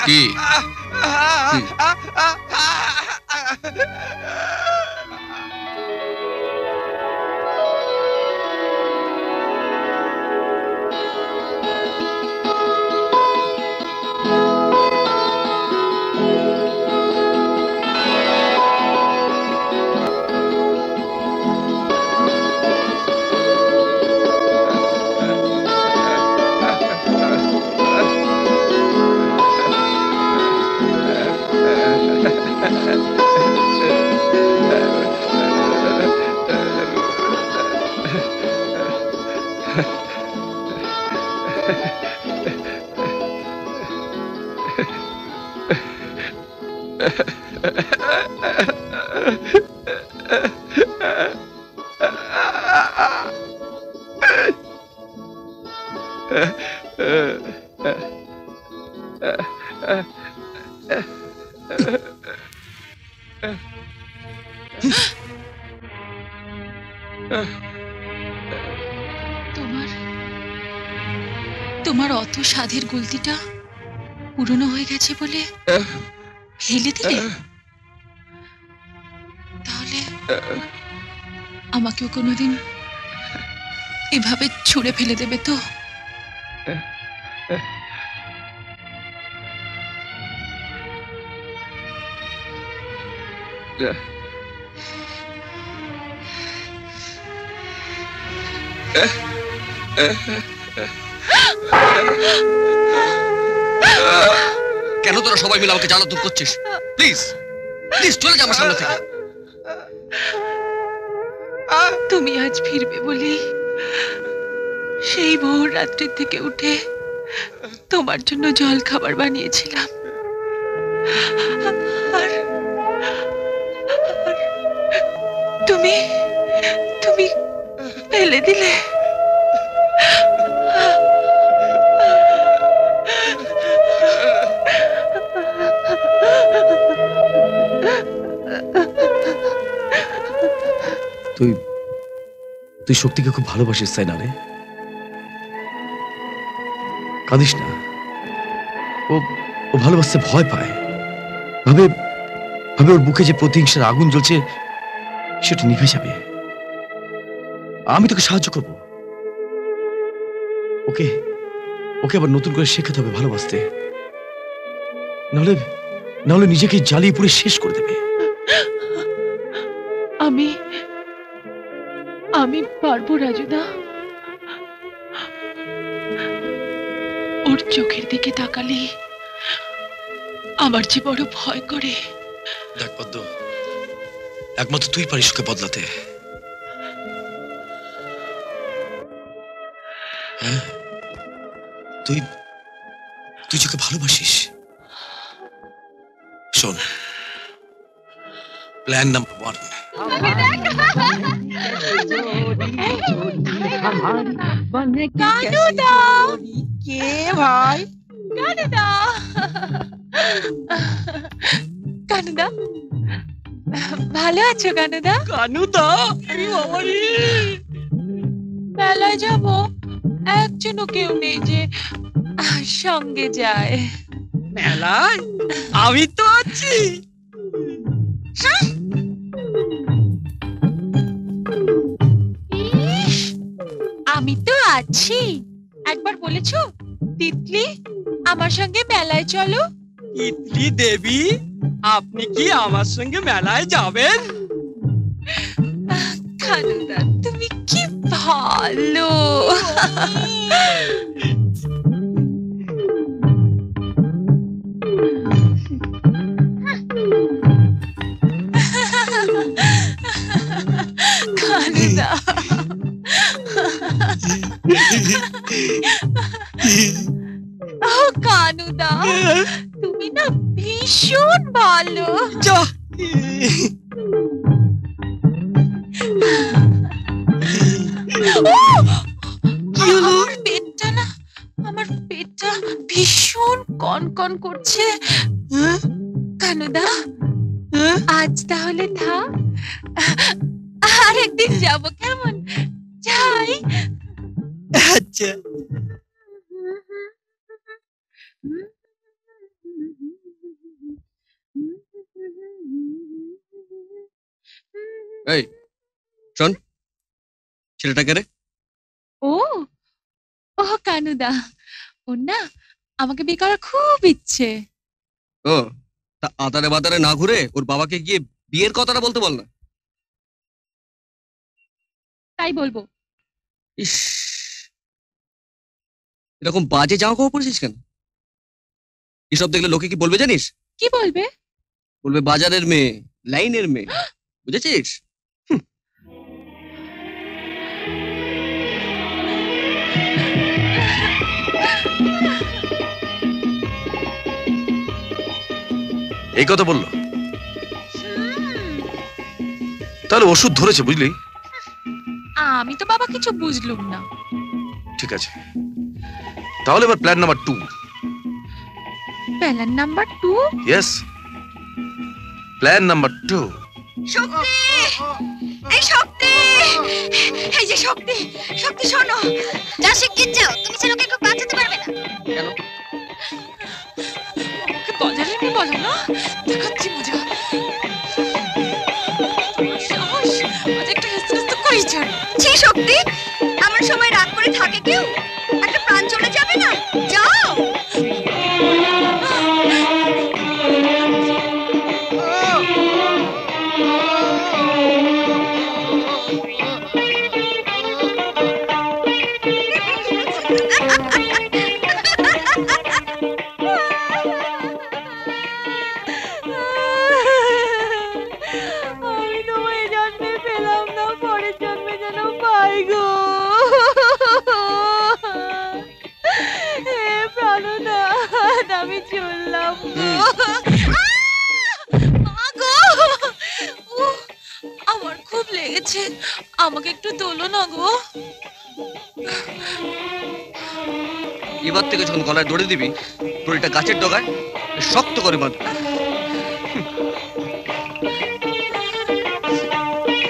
কি তোমার অত স্বাদের গুলতিটা পুরনো হয়ে গেছে বলে ফেলে দিলে? তাহলে আমাকেও কোনোদিন এভাবে ছুঁড়ে ফেলে দেবে তো? কেন তোরা সবাই মিলে আমাকে জ্বালাতন করছিস? প্লিজ প্লিজ চলে যা আমার সামনে থেকে। তুমি আজ ফিরবে বলি সেই ভোর রাত্রির থেকে উঠে তোমার জন্য জল খাবার বানিয়েছিলাম, আর তুমি তুমি ফেলে দিলে। তুই তুই শক্তিকে খুব ভালোবাসিস, তাই না রে? কাঁদিস না। ও ও ভালোবাসতে ভয় পায়, ভাবে ভাবে ওর বুকে যে প্রতিহিংসার আগুন জ্বলছে সেটা নিভে যাবে। আমি তোকে সাহায্য করব। ওকে ওকে আবার নতুন করে শেখাতে হবে ভালোবাসতে, নাহলে নাহলে নিজেকে জ্বালিয়ে পুড়ে শেষ করে দেবে। আমি আমি পারবো রাজুদা। ওর চোখের দিকে তাকালে আমার যে বড় ভয় করে। দেখ পদ্ম, একমাত্র তুই পারিস ওকে বদলাতে। হ্যাঁ, তুই তুই ওকে ভালোবাসিস। শোন, প্ল্যান নাম্বার 1। কানুদা! কে ভাই? কানুদা, কানুদা ভালো আছো? কানুদা, কানুদা! মেলায় যাব, একজনও কেউ নেই যে সঙ্গে যায়। মেলায় আমি তো আছি। আমি তো আছি। একবার বলেছো তিতলি আমার সঙ্গে মেলায় চলো। তিতলি দেবী, আপনি কি আমার সঙ্গে মেলায় যাবেন? কানুদা তুমি কি ভালো। কানুদা ও কানুদা, তুমি না ভীষণ ভালো। আমার পেটটা না, আমার পেটটা ভীষণ কনকন করছে। কানুদা আজ তাহলে থাক, আর একদিন যাব, কেমন? যাই। আচ্ছা। এই শোন, ছেলেটাকে রে। ও ও কানুদা, ওর না আমাকে বিয়ে করার খুব ইচ্ছে। ও, তা আতারে বাতারে না ঘুরে ওর বাবাকে গিয়ে বিয়ের কথাটা বলতে বল না। তাই বলবো। ইস, এরকম বাজে জামা কাপড় পরেছিস কেন? এসব দেখলে লোকে কি বলবে জানিস? কি বলবে? বলবে বাজারের মেয়ে, লাইনের মেয়ে, বুঝেছিস? এই কথা বললো? তাহলে ওষুধ ধরেছে, বুঝলি? আমি তো বাবা কিছু বুঝলুম না। ঠিক আছে, তাহলে এবার plan number 2। Plan number 2? Yes, plan number 2। শক্তি, এই শক্তি, এই যে শক্তি, শক্তি শোনো। যা শিগগির যাও, তুমি ছেলেকে কেউ বাঁচাতে পারবে না। কেন? ওকে বাজারে নিয়ে বলো না, দেখাচ্ছি মজা। সাহস, আজ একটু হেসে করেই ছাড়। ছি শক্তি, আমার সময় রাগ করে থাকে কেউ? একটা প্রাণ চলে যাবে না, যাও। আমি তোমায় জন্মে পেলাম না, পরের জন্মে যেন পাই গো। হে প্রাণনাথ, আমি চললাম গো। মা গো, উহ, আমার খুব লেগেছে, আমাকে একটু তোলো না গো। এবার থেকে যখন গলায় দড়ি দিবি, দড়িটা গাছের ডগায় শক্ত করে বাঁধবি।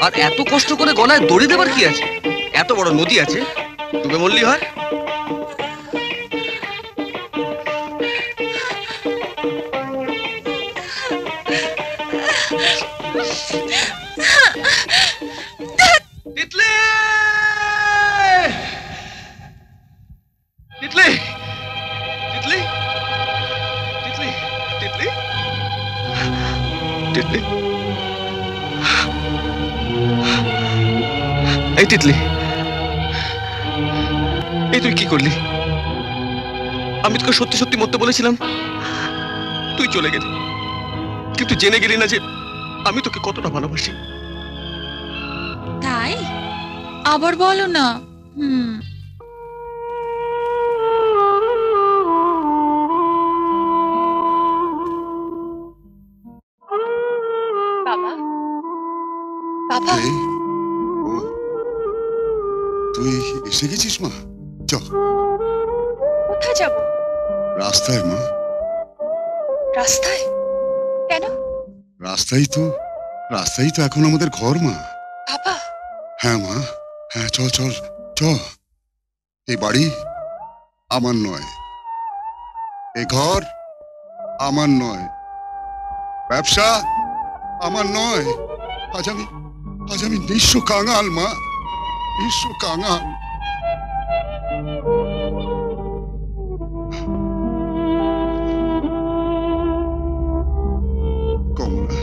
আর এত কষ্ট করে গলায় দড়ি দেবার কি আছে? এত বড় নদী আছে, ডুবে মরলি হয়। তিতলি! তিতলি! তিতলি! তিতলি! তিতলি! তিতলি! এই তিতলি, এই তুই কি করলি? আমি তোকে সত্যি সত্যি মরতে বলেছিলাম, তুই চলে গেলি, কিন্তু জেনে গেলি না যে আমি তোকে কতটা ভালোবাসি। তাই আবার বলো না। বাবা, বাবা, কে? ও, তুই এসে গেছিস মা? চ, কোথায় যাব? রাস্তায় মা, রাস্তায়? কেন রাস্তাই তো এখন আমাদের ঘর মা। বাবা? হ্যাঁ মা, হ্যাঁ, চল চল চ। এই বাড়ি আমার নয়, এই ঘর আমার নয়, ব্যবসা আমার নয়। আজ আমি নিঃস্ব কাঙাল মা, নিঃস্ব কাঙাল। কমলা,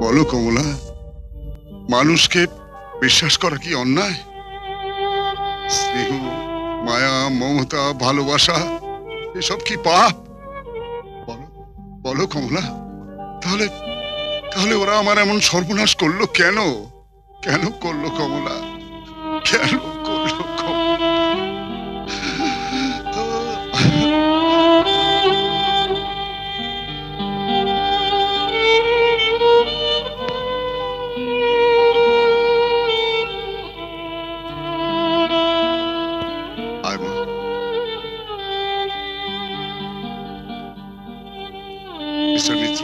বলো কমলা, মানুষকে বিশ্বাস করা কি অন্যায়? স্নেহ, মায়া, মমতা, ভালোবাসা এসব কি পাপ? বলো, বলো কমলা, তাহলে ওরা আমার এমন সর্বনাশ করলো কেন? কেন করলো কমলা? কেন করলো কমলা? আয় মা। মিস্টার মিত্র,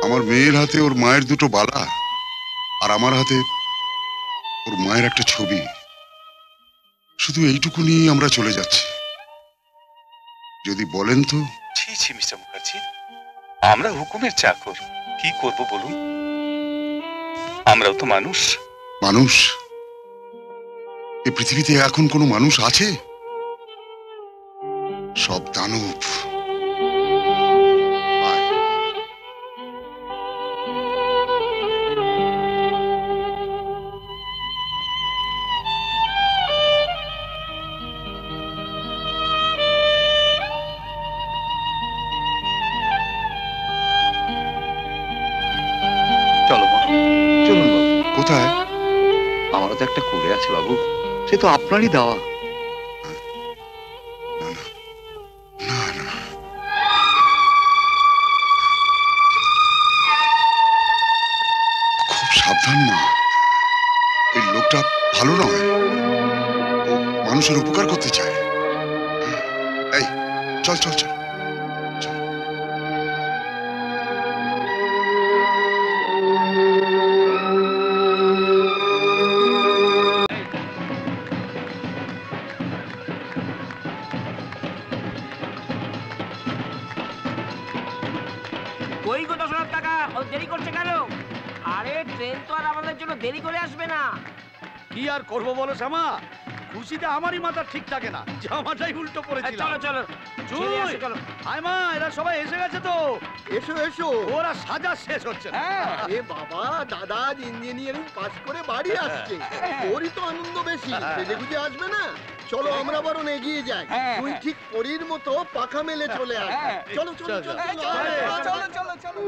আমার মেয়ের হাতে ওর মায়ের দুটো বালা, আর আমার হাতে ওর মায়ের একটা ছবি। শুধু এইটুকু নিয়ে আমরা চলে যাচ্ছি। যদি বলেন তো। ছি ছি মিস্টার মুখার্জি, আমরা হুকুমের চাকর, কি করব বলুন? আমরাও তো মানুষ। মানুষ? এই পৃথিবীতে এখন কোনো মানুষ আছে? সব দানব। আয়। চলো মা, চলুন বাবু। কোথায়? আমারও তো একটা কুড়ে আছে বাবু, সে তো আপনারই দেওয়া। না না, খুব সাবধান মা। এই লোকটা ভালো নয়, ও মানুষের উপকার করতে চায়। এই চল চল চল। কই গো 10,000 টাকা? ও দেরি করছে কেন? আরে ট্রেন তো আর আমাদের জন্য দেরি করে আসবে না। কি আর করবো বলো শ্যামা, খুশিতে আমারই মাথা ঠিক থাকে না, জামাটাই উল্টো চলো পড়েছিলাম। চলো জুই, ছেড়ে আসো, চলো। হায় মা, এরা সবাই এসে গেছে তো। এসো এসো। ওরা সাজা শেষ হচ্ছে না। আরে বাবা, দাদা আজ ইঞ্জিনিয়ারিং পাস করে বাড়ি আসছে, ওরই তো আনন্দ বেশি, সেজে গুজে আসবে না। চলো আমরা বরং এগিয়ে যাই, তুই ঠিক পরীর মতো পাখা মেলে চলে আস। চলো চলো চলো চলো চলো চলো।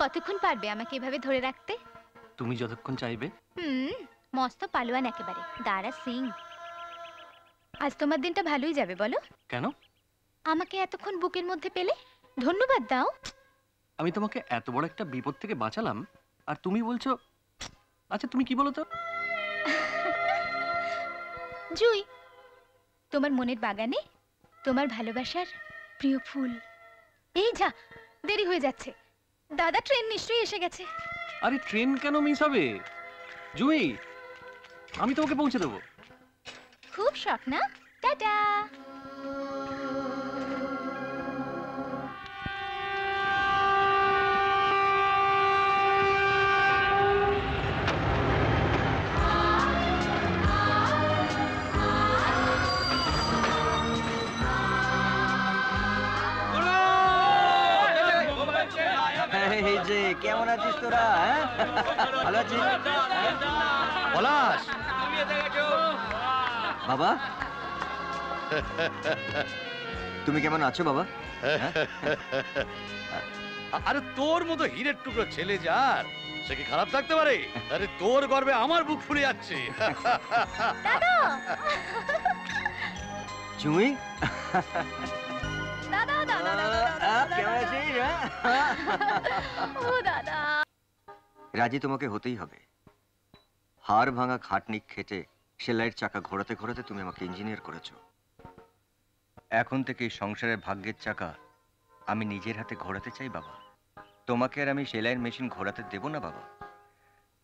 কতক্ষণ পারবে আমাকে এভাবে ধরে রাখতে? তুমি যতক্ষণ চাইবে। মস্ত পালোয়ান একেবারে, দারা সিং। আজ তোমার দিনটা ভালোই যাবে বলো। কেন? আমাকে এতক্ষণ বুকের মধ্যে পেলে ধন্যবাদ দাও। আমি তোমাকে এত বড় একটা বিপদ থেকে বাঁচালাম, আর তুমি বলছো। আচ্ছা তুমি কি বলো তো? জুই, তোমার মনের বাগানে তোমার ভালোবাসার প্রিয় ফুল। এই যা, দেরি হয়ে যাচ্ছে, দাদা ট্রেন নিশ্চয়ই এসে গেছে। আরে ট্রেন কেন মিস হবে জুই, আমি তোমাকে পৌঁছে দেবো। খুব শখ না? টাটা। এই যে কেমন আছিস তোরা? ভালো আছিস পলাশ, বাবা? তুমি কেমন আছো বাবা? আরে তোর মতো হীরের টুকরো ছেলে যার, সে কি খারাপ থাকতে পারে? আরে তোর গর্বে আমার বুক ফুলে যাচ্ছে। জুই, দাদা দাদা কেমন আছিস? ও দাদা। রাজি তোমাকে হতেই হবে। হাড় ভাঙা খাটনি খেটে সেলাইয়ের চাকা ঘোরাতে ঘোরাতে তুমি আমাকে ইঞ্জিনিয়ার করেছো। এখন থেকে এই সংসারের ভাগ্যের চাকা আমি নিজের হাতে ঘোরাতে চাই বাবা। তোমাকে আর আমি সেলাইয়ের মেশিন ঘোরাতে দেব না বাবা।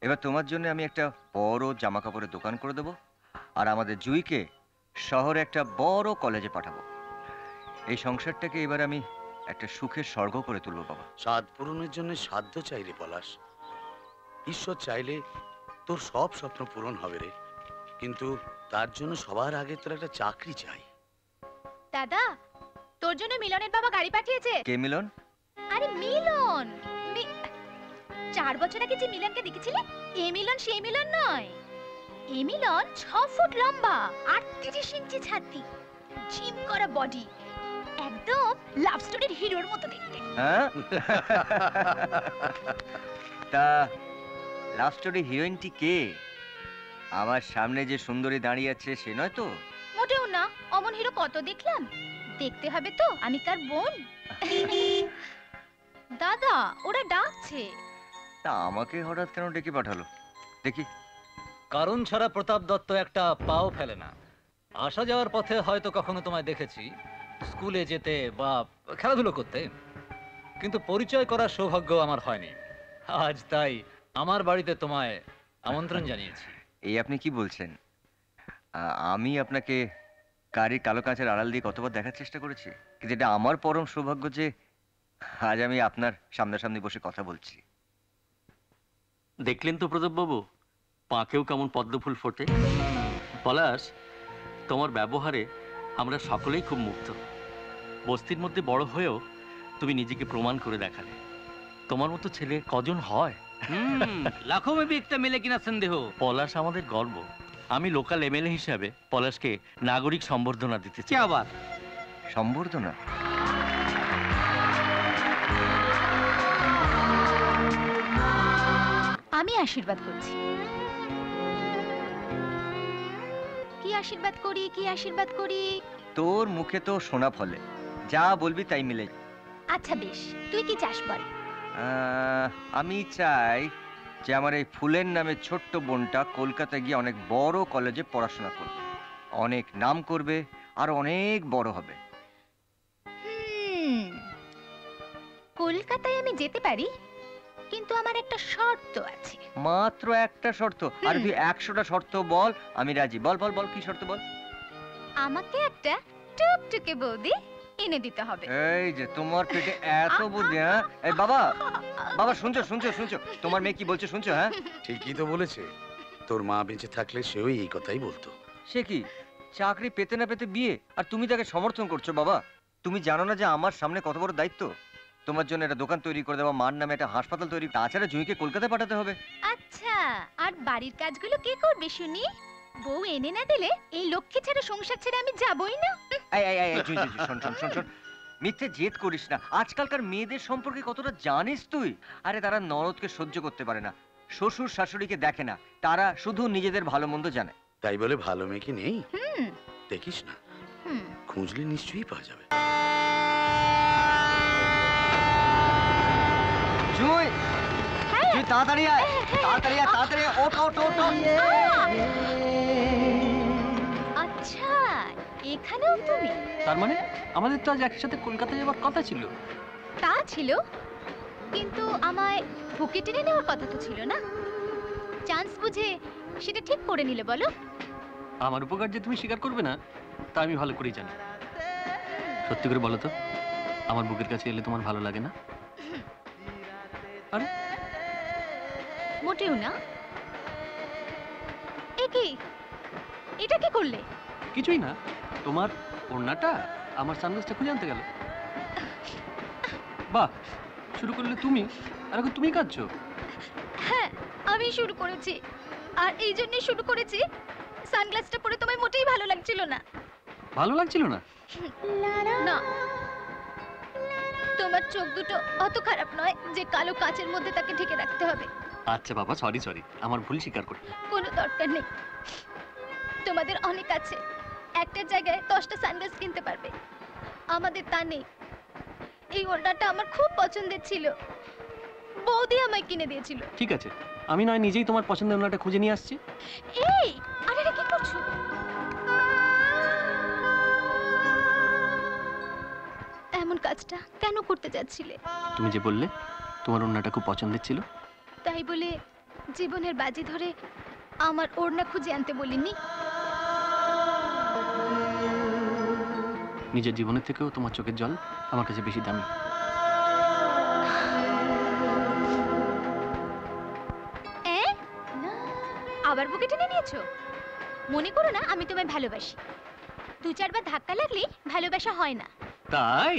এবার তোমার জন্য আমি একটা বড় জামা কাপড়ের দোকান করে দেবো, আর আমাদের জুইকে শহরে একটা বড় কলেজে পাঠাবো। এই সংসারটাকে এবার আমি একটা সুখের স্বর্গ করে তুলবো বাবা। সাধ পূরণের জন্য সাধ্য চাই রে পলাশ। ঈশ্বর চাইলে তোর সব স্বপ্ন পূরণ হবে রে, কিন্তু তার জন্য সবার আগে তোর একটা চাকরি চাই। দাদা, তোর জন্য মিলনের বাবা গাড়ি পাঠিয়েছে। কে মিলন? আরে মিলন, 4 বছর আগে যে মিলনকে দেখেছিলে, এই মিলন সেই মিলন নয়। এই মিলন 6 ফুট লম্বা, 38 ইঞ্চি ছাতি, জিম করা বডি, একদম লাভ স্টোরির হিরোর মতো দেখতে। হ্যাঁ? তা লাভ স্টোরি হিরোইনটি কে? আমার সামনে যে সুন্দরী দাঁড়িয়ে আছে সে নয় তো? মোটেও না, অমন হিরো কত দেখলাম, দেখতে হবে তো আমি তার বোন। দাদা ওরা ডাকছে। তা আমাকে হঠাৎ কেন ডেকে পাঠালো দেখি। কারণ ছাড়া প্রতাপ দত্ত একটা পাও ফেলে না। আসা যাওয়ার পথে হয়তো কখনো তোমায় দেখেছি স্কুলে যেতে বা খেলাধুলো করতে, কিন্তু পরিচয় করার সৌভাগ্য আমার হয়নি। আজ তাই আমার বাড়িতে তোমায় আমন্ত্রণ জানিয়েছি। এই আপনি কি বলছেন? আমি আপনাকে গাড়ির কালো কাঁচের আড়াল দিয়ে কতবার দেখার চেষ্টা করেছি, কিন্তু এটা আমার পরম সৌভাগ্য যে আজ আমি আপনার সামনাসামনি বসে কথা বলছি। দেখলেন তো প্রতাপ বাবু, পাকেও কেমন পদ্মফুল ফোটে। পলাশ, তোমার ব্যবহারে আমরা সকলেই খুব মুগ্ধ। বস্তির মধ্যে বড় হয়েও তুমি নিজেকে প্রমাণ করে দেখালে। তোমার মতো ছেলে কজন হয়? লাখো মেবি একটা মেলে কিনা সন্দেহ। পলাশ আমাদের গর্ব। আমি লোকাল এমএলএ হিসাবে পলাশকে নাগরিক সম্বর্ধনা দিতে চাই। আবার সম্বর্ধনা? আমি আশীর্বাদ করছি। কি আশীর্বাদ করি, কি আশীর্বাদ করি? তোর মুখে তো সোনা ফলে, যা বলবি তাই মিলে। আচ্ছা বেশ, তুই কি চাস বল? আমি চাই যে আমার এই ফুলের নামে ছোট্ট বোনটা কলকাতায় গিয়ে অনেক বড় কলেজে পড়াশোনা করবে, অনেক নাম করবে আর অনেক বড় হবে। কলকাতায় আমি যেতে পারি, কিন্তু আমার একটা শর্ত আছে। মাত্র একটা শর্ত? আর তুই 100টা শর্ত বল, আমি রাজি। বল বল বল, কি শর্ত বল? আমাকে একটা টুকটুকে বৌদি এনে দিতে হবে। এই যে তোমার পেটে এত বুদ্ধি! হ্যাঁ এই বাবা, বাবা শুনছো শুনছো শুনছো তোমার মেয়ে কি বলছে শুনছো? হ্যাঁ ঠিকই তো বলেছে। তোর মা বেঁচে থাকলে সেও এই কথাই বলতো। সে কি চাকরি পেতে না পেতে বিয়ে, আর তুমি তাকে সমর্থন করছো? বাবা তুমি জানো না যে আমার সামনে কত বড় দায়িত্ব? তোমার জন্য একটা দোকান তৈরি করে দেওয়া, মার নামে একটা হাসপাতাল তৈরি, তাছাড়া জুঁইকে কলকাতায় পাঠাতে হবে। আচ্ছা, আর বাড়ির কাজগুলো কে করবে শুনি? বউ এনে না দিলে এই লক্ষ্মী ছেড়ে সংসার ছেড়ে আমি যাবই না। এই এই এই জুঁই জুঁই শোন শোন শোন শোন, মিথ্যে জেদ করিস না। আজকালকার মেয়েদের সম্পর্কে কতটা জানিস তুই? আরে তারা নরদকে সহ্য করতে পারে না, শ্বশুর শাশুড়িকে দেখে না, তারা শুধু নিজেদের ভালো মন্দ জানে। তাই বলে ভালো মেয়ে কি নেই? দেখিস না, খুঁজলে নিশ্চয়ই পাওয়া যাবে। জুঁই, জুঁই তাড়াতাড়ি আয়, তাড়াতাড়ি আয়, তাড়াতাড়ি আয়, ওঠ ওঠ ওঠ ওঠ। আচ্ছা, এখানেও তুমি? তার মানে আমাদের তো আজ একসাথে কলকাতায় যাওয়ার কথা ছিল। তা ছিল, কিন্তু আমায় বুকে টেনে নেওয়ার কথা তো ছিল না? চান্স বুঝে সেটা ঠিক করে নিলে বলো। আমার উপকার যে তুমি স্বীকার করবে না তা আমি ভালো করেই জানি। সত্যি করে বলো তো, আমার বুকের কাছে এলে তোমার ভালো লাগে না? আরে মোটেও না। এ কি, এটা কি করলে? কিছুই না, তোমার ওড়নাটা আমার সানগ্লাসটা খুঁজে আনতে গেল। বাহ, শুরু করলে তুমি, আর এখন তুমি কাঁদছো? হ্যাঁ, আমি শুরু করেছি, আর এই জন্যই শুরু করেছি। সানগ্লাসটা পরে তোমায় মোটেই ভালো লাগছিল না। ভালো লাগছিল না? না, তোমার চোখ দুটো অত খারাপ নয় যে কালো কাচের মধ্যে তাকে ঢেকে রাখতে হবে। আচ্ছা বাবা, সরি সরি, আমার ভুল স্বীকার করি। কোনো দরকার নেই, তোমাদের অনেক আছে, একটা জায়গায় 10টা সানগ্লাস কিনতে পারবে। আমাদের তা নেই। এই ওড়নাটা আমার খুব পছন্দের ছিল, বৌদি আমায় কিনে দিয়েছিল। ঠিক আছে, আমি নয় নিজেই তোমার পছন্দের ওড়নাটা খুঁজে নিয়ে আসছি। এই, আরে রে, কি করছো? এমন কাজটা কেন করতে যাচ্ছিলে? তুমি যে বললে তোমার ওড়নাটা খুব পছন্দের ছিল, তাই বলে জীবনের বাজি ধরে আমার ওড়না খুঁজে আনতে বলিনি। নিজের জীবনের থেকেও তোমার চোখের জল আমার কাছে বেশি দামি। আবার বুকে টেনে নিয়েছো? মনে করো না আমি তোমায় ভালোবাসি। 2-4 বার ধাক্কা লাগলেই ভালোবাসা হয় না। তাই?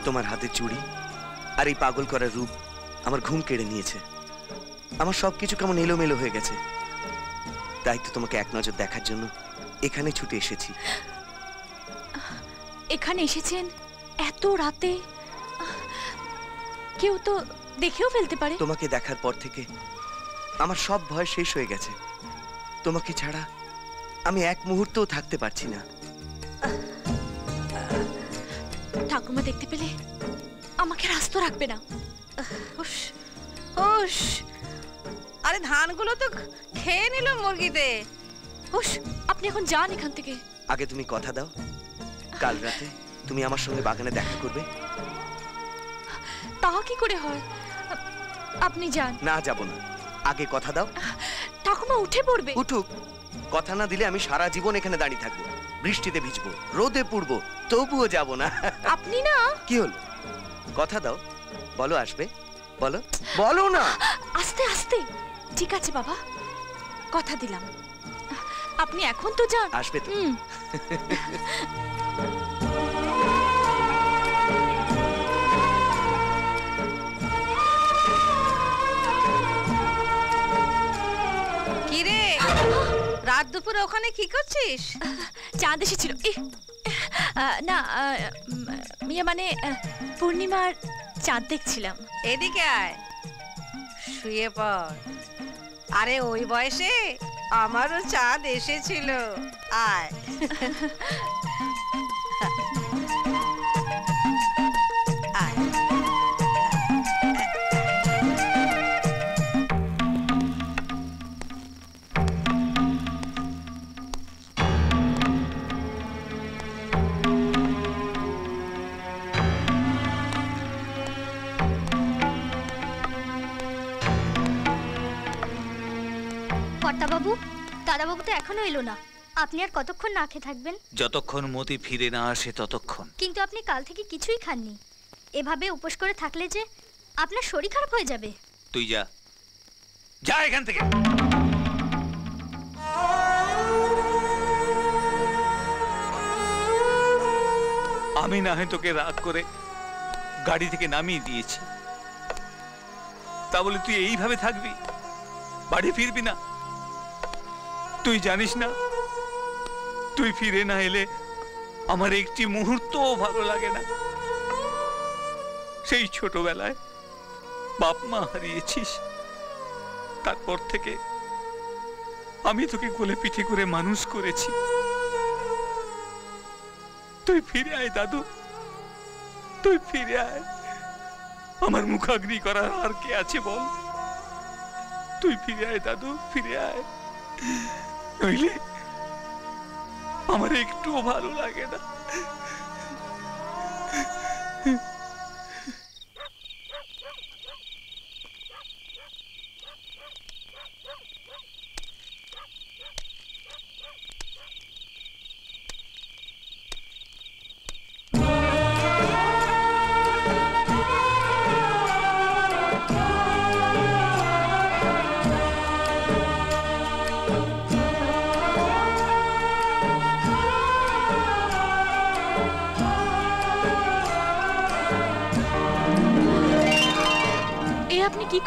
তোমার হাতে চুড়ি আর এই পাগল করা রূপ আমার ঘুম কেড়ে নিয়েছে। আমার সবকিছু কেমন এলোমেলো হয়ে গেছে। তাই তো তোমাকে এক নজর দেখার জন্য এখানে ছুটে এসেছি। এখানে এসেছেন এত রাতে? কেউ তো দেখেও ফেলতে পারে। তোমাকে দেখার পর থেকে আমার সব ভয় শেষ হয়ে গেছে। তোমাকে ছাড়া আমি এক মুহূর্তও থাকতে পারছি না। ঠাকুমা দেখতে পেলে আমাকে রাস্তা রাখবে না। আরে ধানগুলো তো খেয়ে নিল মুরগিতে। আপনি এখন যান এখান থেকে। আগে তুমি কথা দাও, কাল রাতে তুমি আমার সঙ্গে বাগানে দেখা করবে। তা কি করে হয়? আপনি যান। না, যাব না। আগে কথা দাও। ঠাকুমা উঠে পড়বে। উঠুক, কথা না দিলে আমি সারা জীবন এখানে দাঁড়িয়ে থাকবো, বৃষ্টিতে ভিজবো, রোদে পুড়বো, তবুও যাব না। আপনি না। কি হলো? কথা দাও, বলো আসবে, বলো, বলো না। আস্তে আস্তে। ঠিক আছে বাবা, কথা দিলাম। আপনি এখন তো যান। আসবে তো? কি রে, রাত দুপুরে ওখানে কি করছিস? চাঁদ এসেছিল। না, মানে পূর্ণিমার চাঁদ দেখছিলাম। এদিকে আয়, শুয়ে পড়। আরে ওই বয়সে আমারও চাঁদ এসেছিল। আয়। কর্তাবাবু, দাদাবাবু তো এখনো এলো না। আপনি আর কতক্ষণ না খেয়ে থাকবেন? যতক্ষণ মতি ফিরে না আসে ততক্ষণ। কিন্তু আপনি কাল থেকে কিছুই খাননি। এভাবে উপোস করে থাকলে যে আপনার শরীর খারাপ হয়ে যাবে। তুই যা, যা এখান থেকে। আমি না হয় তোকে রাগ করে গাড়ি থেকে নামিয়ে দিয়েছি, তা বলে তুই এইভাবে থাকবি, বাড়ি ফিরবি না? তুই জানিস না, তুই ফিরে না এলে আমার একটি মুহূর্তও ভালো লাগে না। সেই ছোটবেলায় বাপ মা হারিয়েছিস, তারপর থেকে আমি তোকে কোলে পিঠে করে মানুষ করেছি। তুই ফিরে আয় দাদু, তুই ফিরে আয়। আমার মুখাগ্নি করার আর কে আছে বল? তুই ফিরে আয় দাদু, ফিরে আয়, নইলে আমার একটুও ভালো লাগে না।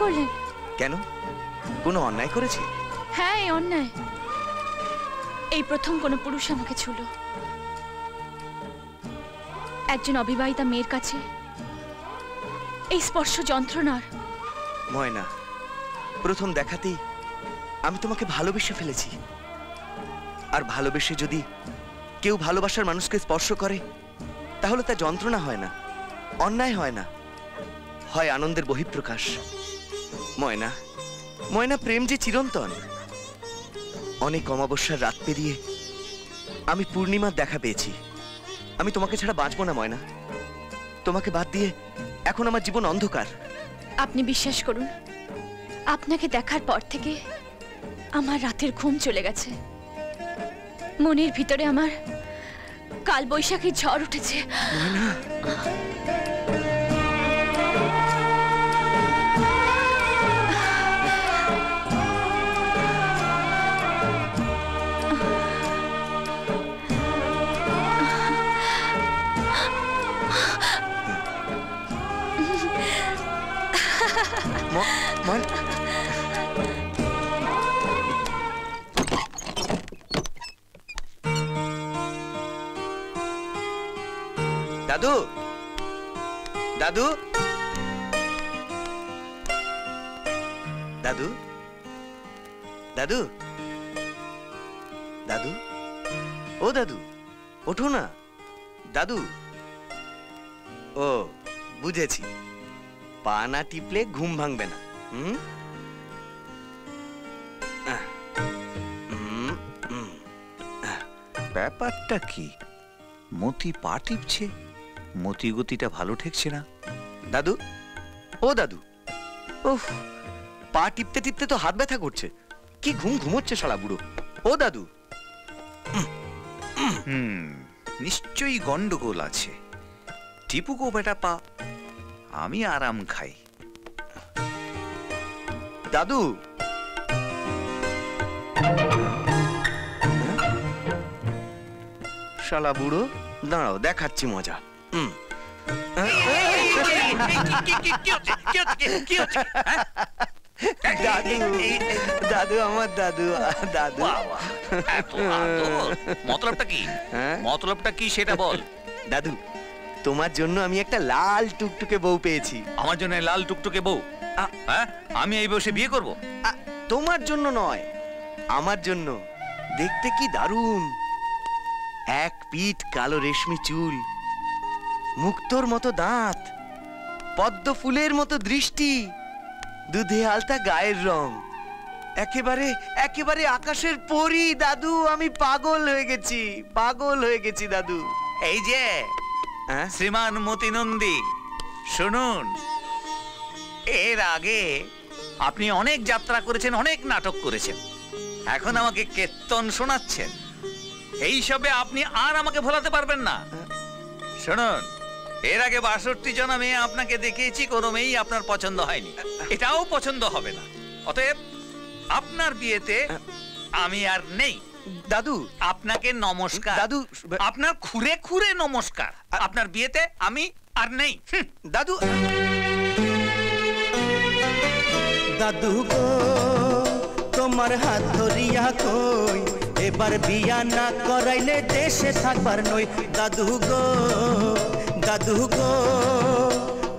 করলেন? কেন, কোনো অন্যায় করেছে? হ্যাঁ, এই অন্যায়। এই প্রথম কোনো পুরুষ আমাকে ছুলো। একজন অবিবাহিতা মেয়ের কাছে এই স্পর্শ যন্ত্রণার। ময়না, প্রথম দেখাতেই আমি তোমাকে ভালোবেসে ফেলেছি। আর ভালোবেসে যদি কেউ ভালোবাসার মানুষকে স্পর্শ করে, তাহলে তা যন্ত্রণা হয় না, অন্যায় হয় না, হয় আনন্দের বহিঃপ্রকাশ। ময়না, ময়না, প্রেম যে চিরন্তন। অনেক অমাবস্যার রাত পেরিয়ে আমি পূর্ণিমার দেখা পেয়েছি। আমি তোমাকে ছাড়া বাঁচবো না ময়না। তোমাকে বাদ দিয়ে এখন আমার জীবন অন্ধকার। আপনি বিশ্বাস করুন, আপনাকে দেখার পর থেকে আমার রাতের ঘুম চলে গেছে। মনের ভিতরে আমার কাল বৈশাখীর ঝড় উঠেছে। দাদু, দাদু, দাদু, দাদু, দাদু, ও দাদু, ওঠো না। দাদু, ও বুঝেছি, পা না টিপলে ঘুম ভাঙবে না। ব্যাপারটা কি? মতি পা টিপছে, মতি গতিটা ভালো ঠেকছে না। দাদু, ও দাদু, ওহ, পা টিপতে টিপতে তো হাত ব্যথা করছে। কি ঘুম ঘুমোচ্ছে শালা বুড়ো। ও দাদু, নিশ্চয়ই গন্ডগোল আছে। টিপুকো বেটা পা, আমি আরাম খাই। দাদু, শালা বুড়ো, দাঁড়াও দেখাচ্ছি মজা। দাদু, দাদু, আমার দাদু, দাদু। মতলবটা কি? মতলবটা কি সেটা বল। দাদু, তোমার জন্য আমি একটা লাল টুকটুকে বউ পেয়েছি। আমার জন্য লাল টুকটুকে বউ? হ্যাঁ, আমি এই বসে বিয়ে করব? তোমার জন্য নয়, আমার জন্য। দেখতে কি দারুণ, এক পিঠ কালো রেশমি চুল, মুক্তোর মতো দাঁত, পদ্ম ফুলের মতো দৃষ্টি, দুধে আলতা গায়ের রং, একেবারে একেবারে আকাশের পরী। দাদু, আমি পাগল হয়ে গেছি, পাগল হয়ে গেছি দাদু। এই যে শ্রীমান মতি নন্দী, শুনুন, এর আগে আপনি অনেক যাত্রা করেছেন, অনেক নাটক করেছেন, এখন আমাকে কীর্তন শোনাচ্ছেন। এইসবে আপনি আর আমাকে ভোলাতে পারবেন না। শুনুন, এর আগে ৬২ জন মেয়ে আপনাকে দেখিয়েছি, কোনো মেয়েই আপনার পছন্দ হয়নি, এটাও পছন্দ হবে না। অতএব আপনার বিয়েতে আমি আর নেই। দাদু, আপনাকে নমস্কার। দাদু, আপনার খুরে খুরে নমস্কার। আপনার বিয়েতে আমি আর নেই। দাদু, দাদু গো, তোমার হাত ধরিয়া কই, এবার বিয়া না করাইলে দেশে থাকবার নই। দাদু গো, দাদু গো,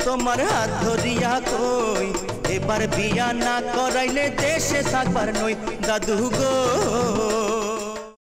তোমার হাত ধরিয়া কই, এবার বিয়া না করাইলে দেশে থাকবার নই। দাদু গো।